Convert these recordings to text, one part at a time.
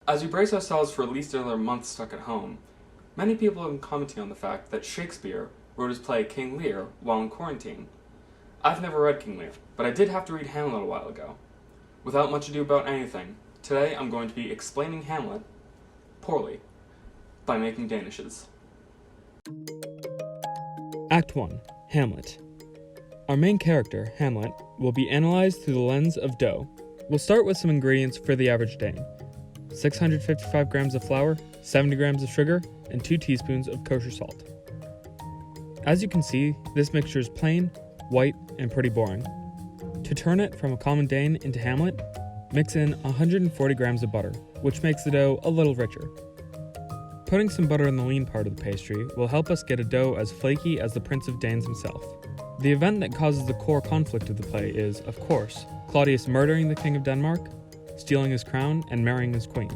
As we brace ourselves for at least another month stuck at home, many people have been commenting on the fact that Shakespeare wrote his play King Lear while in quarantine. I've never read King Lear, but I did have to read Hamlet a while ago. Without much ado about anything, today I'm going to be explaining Hamlet poorly by making Danishes. Act 1. Hamlet. Our main character, Hamlet, will be analyzed through the lens of dough. We'll start with some ingredients for the average Dane. 655 grams of flour, 70 grams of sugar, and 2 teaspoons of kosher salt. As you can see, this mixture is plain, white, and pretty boring. To turn it from a common Dane into Hamlet, mix in 140 grams of butter, which makes the dough a little richer. Putting some butter in the lean part of the pastry will help us get a dough as flaky as the Prince of Danes himself. The event that causes the core conflict of the play is, of course, Claudius murdering the King of Denmark, stealing his crown, and marrying his queen.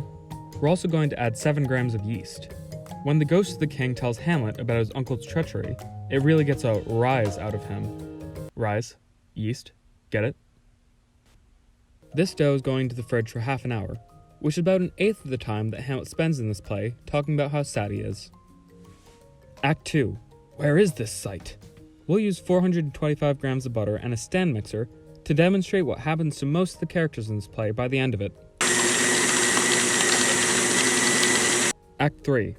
We're also going to add 7 grams of yeast. When the ghost of the king tells Hamlet about his uncle's treachery, it really gets a rise out of him. Rise? Yeast? Get it? This dough is going to the fridge for half an hour, which is about an eighth of the time that Hamlet spends in this play talking about how sad he is. Act 2. Where is this site? We'll use 425 grams of butter and a stand mixer to demonstrate what happens to most of the characters in this play by the end of it. Act 3.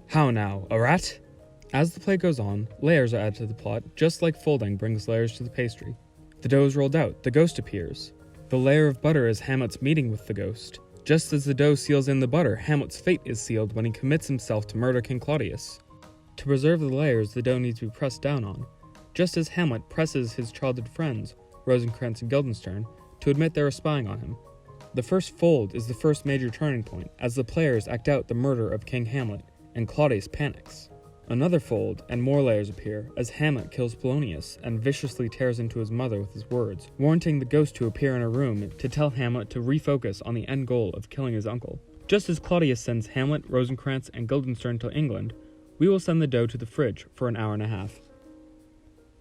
How now, a rat? As the play goes on, layers are added to the plot, just like folding brings layers to the pastry. The dough is rolled out, the ghost appears. The layer of butter is Hamlet's meeting with the ghost. Just as the dough seals in the butter, Hamlet's fate is sealed when he commits himself to murder King Claudius. To preserve the layers, the dough needs to be pressed down on, just as Hamlet presses his childhood friends, Rosencrantz and Guildenstern, to admit they were spying on him. The first fold is the first major turning point, as the players act out the murder of King Hamlet, and Claudius panics. Another fold, and more layers appear, as Hamlet kills Polonius and viciously tears into his mother with his words, warranting the ghost to appear in her room to tell Hamlet to refocus on the end goal of killing his uncle. Just as Claudius sends Hamlet, Rosencrantz, and Guildenstern to England, we will send the dough to the fridge for an hour and a half.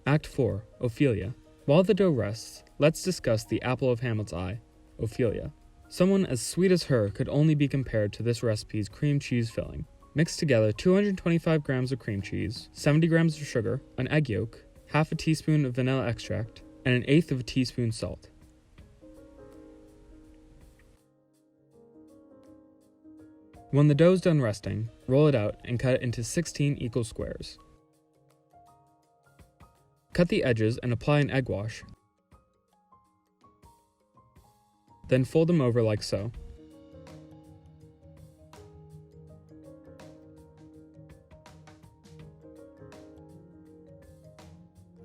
Act 4. Ophelia. While the dough rests, let's discuss the apple of Hamlet's eye, Ophelia. Someone as sweet as her could only be compared to this recipe's cream cheese filling. Mix together 225 grams of cream cheese, 70 grams of sugar, an egg yolk, half a teaspoon of vanilla extract, and an eighth of a teaspoon salt. When the dough is done resting, roll it out and cut it into 16 equal squares. Cut the edges and apply an egg wash. Then fold them over like so.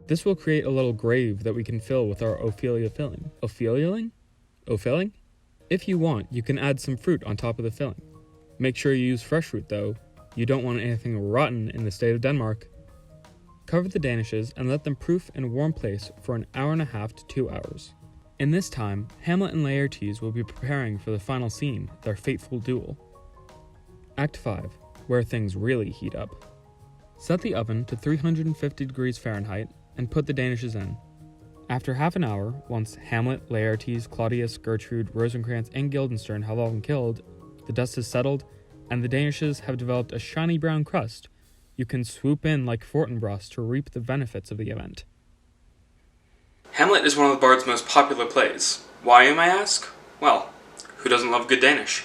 This will create a little grave that we can fill with our Ophelia filling. Ophelia-ling? O-filling? If you want, you can add some fruit on top of the filling. Make sure you use fresh fruit though. You don't want anything rotten in the state of Denmark. Cover the Danishes and let them proof in a warm place for an hour and a half to 2 hours. In this time, Hamlet and Laertes will be preparing for the final scene, their fateful duel. Act 5, where things really heat up. Set the oven to 350 degrees Fahrenheit and put the Danishes in. After half an hour, once Hamlet, Laertes, Claudius, Gertrude, Rosencrantz, and Guildenstern have all been killed, the dust has settled, and the Danishes have developed a shiny brown crust, you can swoop in like Fortinbras to reap the benefits of the event. Hamlet is one of the Bard's most popular plays. Why, you may ask? Well, who doesn't love good Danish?